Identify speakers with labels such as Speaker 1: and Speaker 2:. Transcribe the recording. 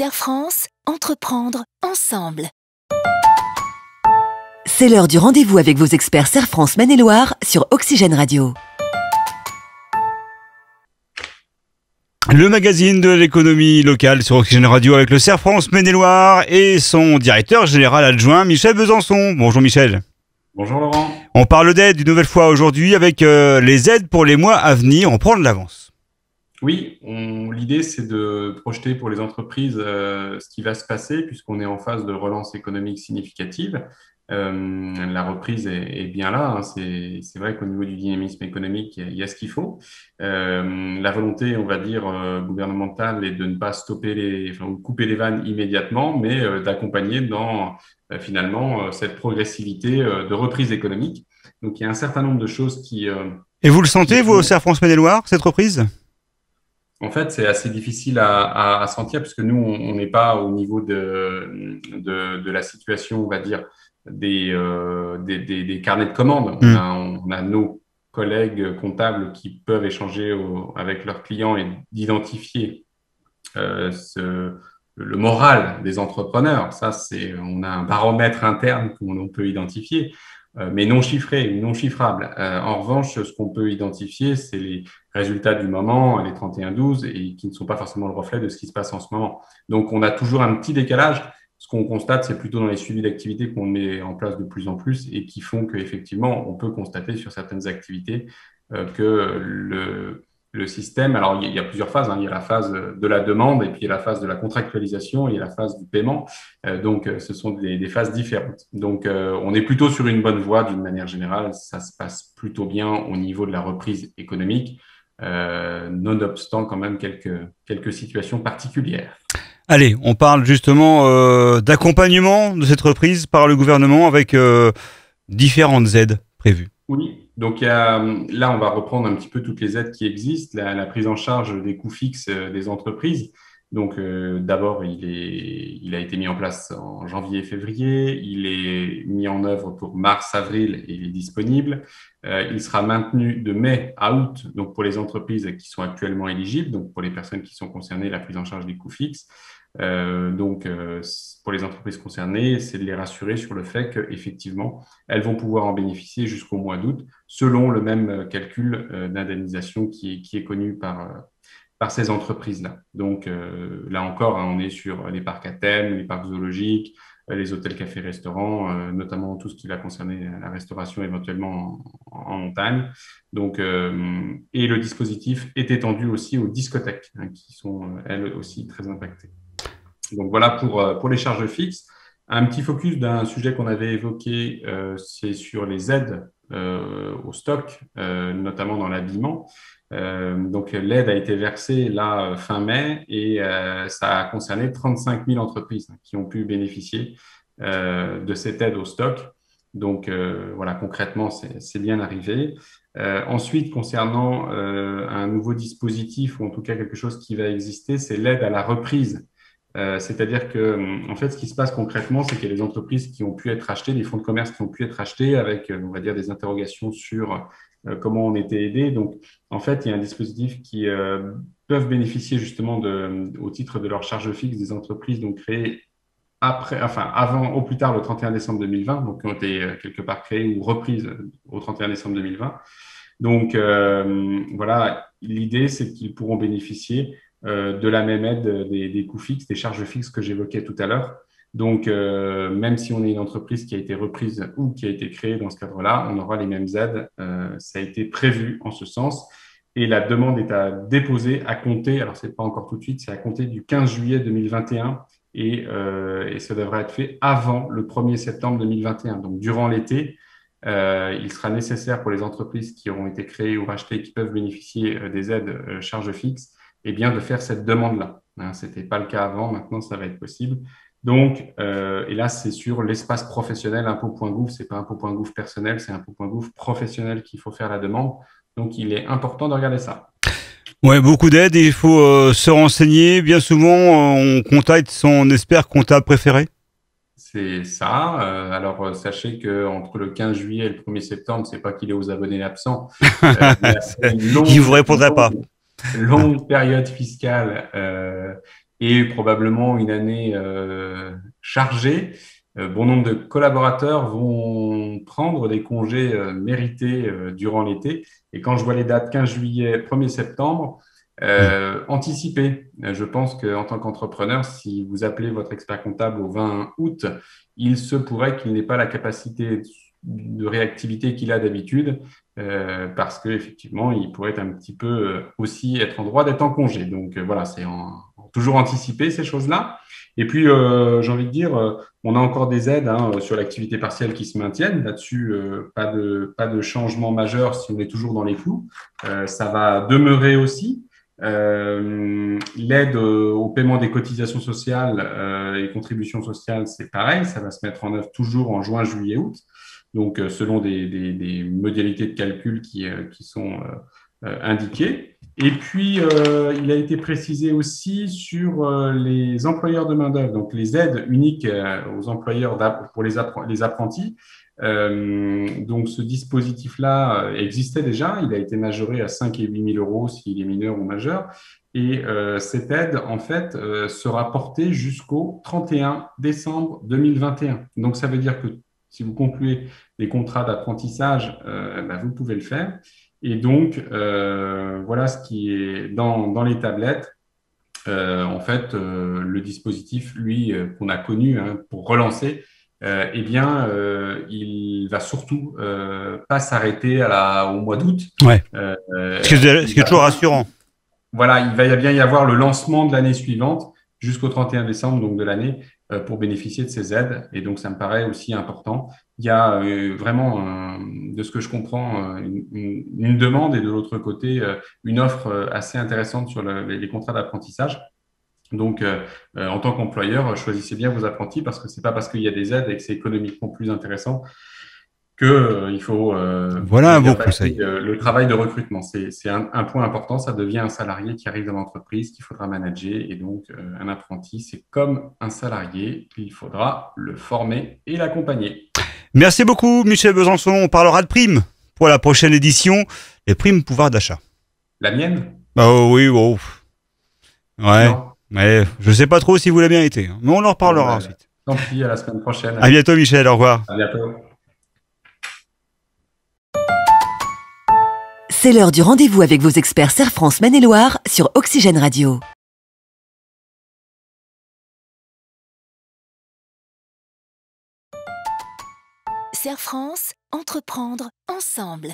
Speaker 1: Serre France, entreprendre ensemble.
Speaker 2: C'est l'heure du rendez-vous avec vos experts Serre France Maine-et-Loire sur Oxygène Radio.
Speaker 3: Le magazine de l'économie locale sur Oxygène Radio avec le Serre France Maine-et-Loire et son directeur général adjoint Michel Besançon. Bonjour Michel.
Speaker 4: Bonjour Laurent.
Speaker 3: On parle d'aide une nouvelle fois aujourd'hui avec les aides pour les mois à venir. On prend de l'avance.
Speaker 4: Oui, l'idée c'est de projeter pour les entreprises ce qui va se passer puisqu'on est en phase de relance économique significative. La reprise est bien là, hein. C'est vrai qu'au niveau du dynamisme économique, il y a ce qu'il faut. La volonté, on va dire, gouvernementale est de ne pas stopper ou couper les vannes immédiatement, mais d'accompagner dans finalement cette progressivité de reprise économique. Donc il y a un certain nombre de choses qui…
Speaker 3: Et vous le sentez, vous, au Serre France Maine-et-Loire, cette reprise ?
Speaker 4: En fait, c'est assez difficile à sentir puisque nous, on n'est pas au niveau de la situation, on va dire, des carnets de commandes. On a nos collègues comptables qui peuvent échanger avec leurs clients et d'identifier le moral des entrepreneurs. Ça, on a un baromètre interne qu'on peut identifier, mais non chiffré ou non chiffrable. En revanche, ce qu'on peut identifier, c'est les résultats du moment, les 31-12, et qui ne sont pas forcément le reflet de ce qui se passe en ce moment. Donc, on a toujours un petit décalage. Ce qu'on constate, c'est plutôt dans les suivis d'activités qu'on met en place de plus en plus et qui font qu'effectivement, on peut constater sur certaines activités que le système… Alors, il y a plusieurs phases, hein. Il y a la phase de la demande et puis il y a la phase de la contractualisation et la phase du paiement. Donc, ce sont des phases différentes. Donc, on est plutôt sur une bonne voie d'une manière générale. Ça se passe plutôt bien au niveau de la reprise économique, nonobstant quand même quelques situations particulières.
Speaker 3: Allez, on parle justement d'accompagnement de cette reprise par le gouvernement avec différentes aides prévues.
Speaker 4: Oui, donc là, on va reprendre un petit peu toutes les aides qui existent, la prise en charge des coûts fixes des entreprises. Donc, d'abord, il a été mis en place en janvier et février. Il est mis en œuvre pour mars-avril et il est disponible. Il sera maintenu de mai à août, donc pour les entreprises qui sont actuellement éligibles, donc pour les personnes qui sont concernées, la prise en charge des coûts fixes. Pour les entreprises concernées, c'est de les rassurer sur le fait qu'effectivement, elles vont pouvoir en bénéficier jusqu'au mois d'août, selon le même calcul d'indemnisation qui est connu par ces entreprises-là. Donc, là encore, hein, on est sur les parcs à thème, les parcs zoologiques, les hôtels, cafés, restaurants, notamment tout ce qui va concerner la restauration éventuellement en montagne. Donc, et le dispositif est étendu aussi aux discothèques, hein, qui sont, elles aussi, très impactées. Donc, voilà pour les charges fixes. Un petit focus d'un sujet qu'on avait évoqué, c'est sur les aides au stock, notamment dans l'habillement. Donc, l'aide a été versée là fin mai et ça a concerné 35 000 entreprises qui ont pu bénéficier de cette aide au stock. Donc, voilà, concrètement, c'est bien arrivé. Ensuite, concernant un nouveau dispositif ou en tout cas quelque chose qui va exister, c'est l'aide à la reprise. C'est-à-dire que, en fait, ce qui se passe concrètement, c'est qu'il y a des entreprises qui ont pu être achetées, des fonds de commerce qui ont pu être achetés avec, on va dire, des interrogations sur comment on était aidé. Donc, en fait, il y a un dispositif qui peuvent bénéficier justement au titre de leur charge fixe des entreprises donc créées avant, au plus tard, le 31 décembre 2020, donc qui ont été quelque part créées ou reprises au 31 décembre 2020. Donc, voilà, l'idée, c'est qu'ils pourront bénéficier de la même aide des coûts fixes, des charges fixes que j'évoquais tout à l'heure. Donc, même si on est une entreprise qui a été reprise ou qui a été créée dans ce cadre-là, on aura les mêmes aides. Ça a été prévu en ce sens. Et la demande est à déposer à compter, alors ce n'est pas encore tout de suite, c'est à compter du 15 juillet 2021 et ça devrait être fait avant le 1er septembre 2021. Donc, durant l'été, il sera nécessaire pour les entreprises qui auront été créées ou rachetées, qui peuvent bénéficier des aides charges fixes, eh bien, de faire cette demande-là. Hein, ce n'était pas le cas avant, maintenant ça va être possible. Donc, et là, c'est sur l'espace professionnel impôt.gouv, ce n'est pas impôt.gouv personnel, c'est impôt.gouv professionnel qu'il faut faire la demande. Donc, il est important de regarder ça.
Speaker 3: Ouais, beaucoup d'aides et il faut se renseigner. Bien souvent, on contacte son expert comptable préféré.
Speaker 4: C'est ça. Alors, sachez qu'entre le 15 juillet et le 1er septembre, c'est pas qu'il est aux abonnés absents.
Speaker 3: Il ne vous répondra pas.
Speaker 4: Longue période fiscale et probablement une année chargée, bon nombre de collaborateurs vont prendre des congés mérités durant l'été. Et quand je vois les dates 15 juillet, 1er septembre, anticipez. Je pense qu'en tant qu'entrepreneur, si vous appelez votre expert comptable au 20 août, il se pourrait qu'il n'ait pas la capacité de réactivité qu'il a d'habitude, parce qu'effectivement, il pourrait un petit peu aussi être en droit d'être en congé. Donc voilà, c'est toujours anticiper ces choses-là. Et puis, j'ai envie de dire, on a encore des aides sur l'activité partielle qui se maintiennent. Là-dessus, pas de changement majeur si on est toujours dans les clous. Ça va demeurer aussi. L'aide au paiement des cotisations sociales et contributions sociales, c'est pareil, ça va se mettre en œuvre toujours en juin, juillet, août. Donc, selon des modalités de calcul qui sont indiquées. Et puis, il a été précisé aussi sur les employeurs de main-d'œuvre, donc les aides uniques aux employeurs pour les apprentis. Donc, ce dispositif-là existait déjà. Il a été majoré à 5 et 8 000 euros s'il est mineur ou majeur. Et cette aide, en fait, sera portée jusqu'au 31 décembre 2021. Donc, ça veut dire que si vous concluez des contrats d'apprentissage, vous pouvez le faire. Et donc, voilà ce qui est dans les tablettes. En fait, le dispositif, lui, qu'on a connu pour relancer, il va surtout pas s'arrêter au mois d'août.
Speaker 3: Ouais. Ce qui est toujours rassurant.
Speaker 4: Voilà, il va bien y avoir le lancement de l'année suivante jusqu'au 31 décembre donc de l'année pour bénéficier de ces aides. Et donc, ça me paraît aussi important. Il y a vraiment, de ce que je comprends, une demande et de l'autre côté, une offre assez intéressante sur les contrats d'apprentissage. Donc, en tant qu'employeur, choisissez bien vos apprentis parce que c'est pas parce qu'il y a des aides et que c'est économiquement plus intéressant qu'il faut
Speaker 3: voilà un bon conseil.
Speaker 4: Le travail de recrutement. C'est un point important. Ça devient un salarié qui arrive dans l'entreprise qu'il faudra manager. Et donc, un apprenti, c'est comme un salarié. Il faudra le former et l'accompagner.
Speaker 3: Merci beaucoup, Michel Besançon. On parlera de primes pour la prochaine édition. Les primes pouvoir d'achat.
Speaker 4: La mienne ?
Speaker 3: Oui, bon. Ouais. Mais je sais pas trop si vous l'avez bien été. Mais on en reparlera ensuite.
Speaker 4: Tant pis, à la semaine prochaine.
Speaker 3: À bientôt, Michel. Au revoir.
Speaker 4: À bientôt.
Speaker 2: C'est l'heure du rendez-vous avec vos experts Serre France Maine-et-Loire sur Oxygène Radio.
Speaker 1: Serre France, entreprendre ensemble.